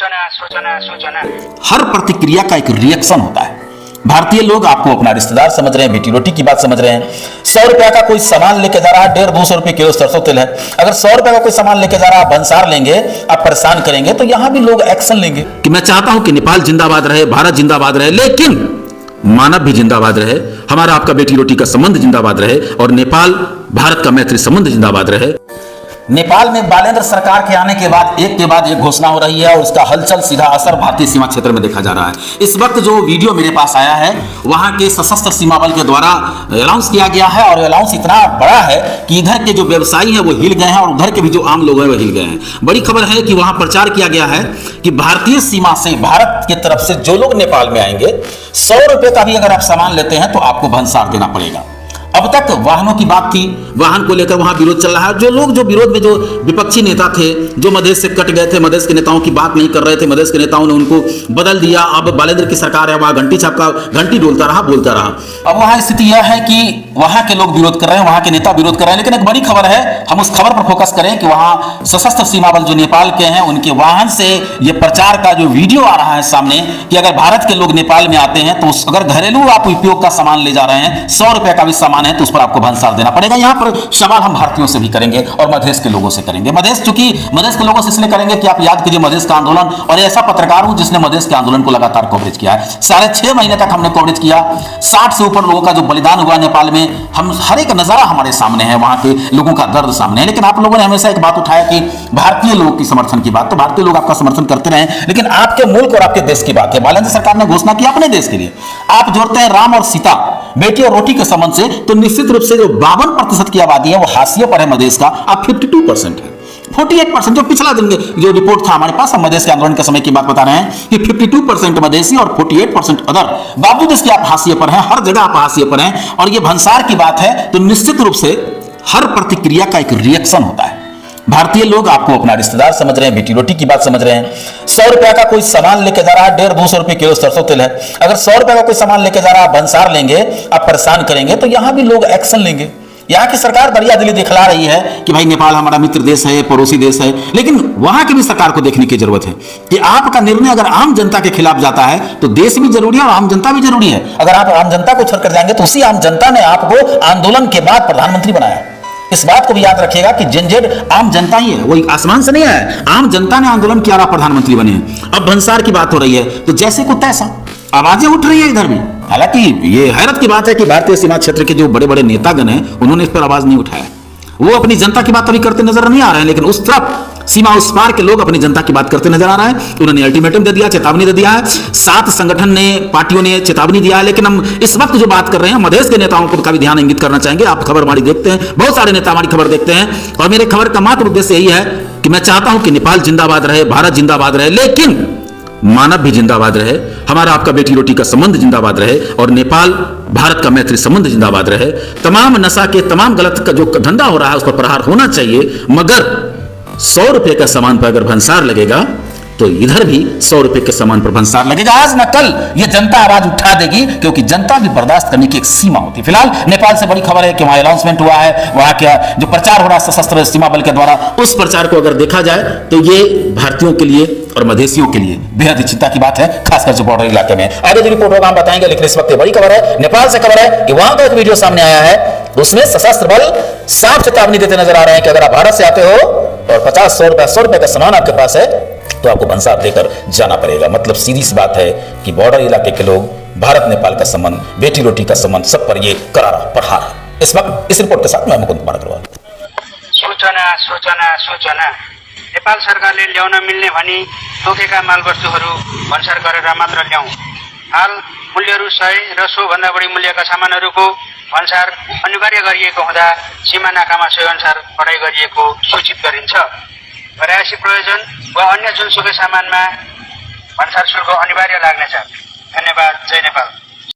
सूचना हर प्रतिक्रिया का एक रिएक्शन होता है। भारतीय लोग आपको अपना रिश्तेदार समझ रहे हैं, बेटी रोटी की बात समझ रहे हैं। 100 रुपया का कोई सामान लेके जा रहा है, 150-200 रुपये किलो सरसों तेल है। अगर 100 रुपया का कोई सामान लेके जा रहा है, आप भंसार लेंगे, आप परेशान करेंगे, तो यहां भी लोग एक्शन लेंगे कि मैं चाहता हूं कि नेपाल जिंदाबाद रहे, भारत जिंदाबाद रहे, लेकिन मानव भी जिंदाबाद रहे, हमारा आपका बेटी रोटी का संबंध जिंदाबाद रहे और नेपाल भारत का मैत्री संबंध जिंदाबाद रहे। नेपाल में बालेंद्र सरकार के आने के बाद एक के बाद एक घोषणा हो रही है और उसका हलचल सीधा असर भारतीय सीमा क्षेत्र में देखा जा रहा है। इस वक्त जो वीडियो मेरे पास आया है वहां के सशस्त्र सीमा बल के द्वारा अनाउंस किया गया है और अनाउंस इतना बड़ा है कि इधर के जो व्यवसायी हैं वो हिल गए हैं और उधर के भी जो आम लोग हैं वो हिल गए हैं। बड़ी खबर है कि वहां प्रचार किया गया है कि भारतीय सीमा से भारत की तरफ से जो लोग नेपाल में आएंगे 100 रुपये का भी अगर आप सामान लेते हैं तो आपको भंसार देना पड़ेगा। अब तक वाहनों की बात थी, वाहन को लेकर वहां विरोध चल रहा है। जो लोग जो विरोध में जो विपक्षी नेता थे, जो मधेश से कट गए थे, मधेश के नेताओं की बात नहीं कर रहे थे, मधेश के नेताओं ने उनको बदल दिया। अब बालेंद्र की सरकार है, वहां घंटी छाप का घंटी डोलता रहा, बोलता रहा। अब वहां स्थिति यह है कि वहां के लोग विरोध कर रहे हैं, वहां के नेता विरोध कर रहे हैं। लेकिन एक बड़ी खबर है, हम उस खबर पर फोकस करें कि वहां सशस्त्र सीमा बल जो नेपाल के हैं उनके वाहन से ये प्रचार का जो वीडियो आ रहा है सामने कि अगर भारत के लोग नेपाल में आते हैं तो अगर घरेलू आप उपयोग का सामान ले जा रहे हैं, 100 रुपए का भी सामान है तो उस पर आपको भंसार देना पड़ेगा। यहां पर सवाल हम भारतीयों से भी करेंगे और मधेश के लोगों से करेंगे। मधेश चूंकि मधेश के लोगों से इसलिए करेंगे कि आप याद कीजिए मधेश का आंदोलन, और ऐसा पत्रकार हूं जिसने मधेश के आंदोलन को लगातार कवरेज किया है। 6.5 महीने तक हमने कवरेज किया। 60 से ऊपर लोगों का जो बलिदान हुआ नेपाल में, हम हर एक नजारा हमारे सामने है, वहां के लोगों का दर्द सामने है। लेकिन आप लोगों ने हमेशा एक बात उठाया कि भारतीय लोगों की समर्थन की बात, तो भारतीय लोग आपका समर्थन करते रहे, लेकिन आपके मुल्क और आपके देश की बात है। बालेंद्र सरकार ने घोषणा की अपने देश के लिए। आप जोड़ते हैं राम और सीता, बेटी और रोटी के संबंध से, तो निश्चित रूप से जो 52% की आबादी है वो हाशिए पर है मधेश का, अब 52% है। 48% जो पिछला दिन जो रिपोर्ट था हमारे पास, हम मधेश के आंदोलन के समय की बात बता रहे हैं कि 52% मधेसी और 48% अदर। बावजूद इसके आप हाशिए पर हैं, हर जगह आप हाशिए पर हैं। और ये भंसार की बात है तो निश्चित रूप से हर प्रतिक्रिया का एक रिएक्शन होता है। भारतीय लोग आपको अपना रिश्तेदार समझ रहे हैं, बेटी रोटी की बात समझ रहे हैं। 100 रुपया का कोई सामान लेके जा रहा है, 150-200 रुपये किलो सरसों तेल है। अगर 100 रुपया का कोई सामान लेके जा रहा है, आप भंसार लेंगे, आप परेशान करेंगे, तो यहां भी लोग एक्शन लेंगे। यहाँ की सरकार दरिया दिली दिखला रही है कि भाई नेपाल हमारा मित्र देश है, पड़ोसी देश है, लेकिन वहां की भी सरकार को देखने की जरूरत है कि आपका निर्णय अगर आम जनता के खिलाफ जाता है तो देश भी जरूरी है और आम जनता भी जरूरी है। अगर आप आम जनता को छोड़कर जाएंगे तो उसी आम जनता ने आपको आंदोलन के बाद प्रधानमंत्री बनाया। इस बात को भी याद रखिएगा कि जेनजेड आम जनता ही है, वही आसमान से नहीं आया। आम जनता ने आंदोलन किया और आप प्रधानमंत्री बने हैं। अब भंसार की बात हो रही है तो जैसे को तैसा आवाजें उठ रही है इधर भी। हालांकि ये हैरत की बात है कि भारतीय सीमा क्षेत्र के जो बड़े बड़े नेतागण हैं उन्होंने इस पर आवाज नहीं उठाया। वो अपनी जनता की बात अभी करते नजर नहीं आ रहे हैं, लेकिन उस तरफ सीमा उस पार के लोग अपनी जनता की बात करते नजर आ रहे हैं। उन्होंने अल्टीमेटम दे दिया, चेतावनी दे दिया है। 7 संगठन ने, पार्टियों ने चेतावनी दिया है। लेकिन हम इस वक्त जो बात कर रहे हैं मधेश के नेताओं को का भी ध्यान इंगित करना चाहेंगे। आप खबर हमारी देखते हैं, बहुत सारे नेता हमारी खबर देखते हैं, और मेरे खबर का मात्र उद्देश्य यही है कि मैं चाहता हूं कि नेपाल जिंदाबाद रहे, भारत जिंदाबाद रहे, लेकिन मानव भी जिंदाबाद रहे, हमारा आपका बेटी रोटी का संबंध जिंदाबाद रहे और नेपाल भारत का मैत्री संबंध जिंदाबाद रहे। तमाम नशा के, तमाम गलत का जो धंधा हो रहा है उस पर प्रहार होना चाहिए, मगर 100 रुपए का सामान पर अगर भंसार लगेगा तो इधर भी 100 रुपए के सामान पर भंसार लगेगा। आज न कल ये जनता आवाज उठा देगी, क्योंकि जनता भी बर्दाश्त करने की एक सीमा होती है। फिलहाल नेपाल से बड़ी खबर है कि वहां अनाउंसमेंट हुआ है, वहां का जो प्रचार हो रहा है सशस्त्र सीमा बल के द्वारा, उस प्रचार को अगर देखा जाए तो ये भारतीयों के लिए और मधेसियों के लिए बेहद ही चिंता की बात है, खासकर जो बॉर्डर इलाके में। आगे जो रिपोर्ट होगा हम बताएंगे, लेकिन इस वक्त बड़ी खबर है, नेपाल से खबर है कि वहां का एक वीडियो सामने आया है, उसमें सशस्त्र बल साफ चेतावनी देते नजर आ रहे हैं कि अगर आप भारत से आते हो और 50-100 रुपए का सामान आपके पास है तो आपको भंसार देकर जाना पड़ेगा। मतलब सीधी सी बात है कि बॉर्डर इलाके के लोग, भारत नेपाल का संबंध, बेटी रोटी का संबंध, सब पर ये करारा प्रहार है। इस वक्त इस रिपोर्ट के साथ मैं मुकुंद कुमार अग्रवाल। सूचना नेपाल सरकारले ल्याउन मिल्ने भनी तोकेका मालवस्तुहरू भंसार गरेर मात्र ल्याउँ। हाल मूल्यहरू 100 र 100 भन्दा बढी मूल्यका सामानहरूको भंसार अनिवार्य गरिएको हुँदा सीमा नाकामा सोही अनुसार पढाइ गरिएको सूचित गरिन्छ। घरायसी प्रयोजन वा अन्य जुनसुकै सामानमा भंसार शुल्क अनिवार्य लाग्नेछ। धन्यवाद। जय नेपाल।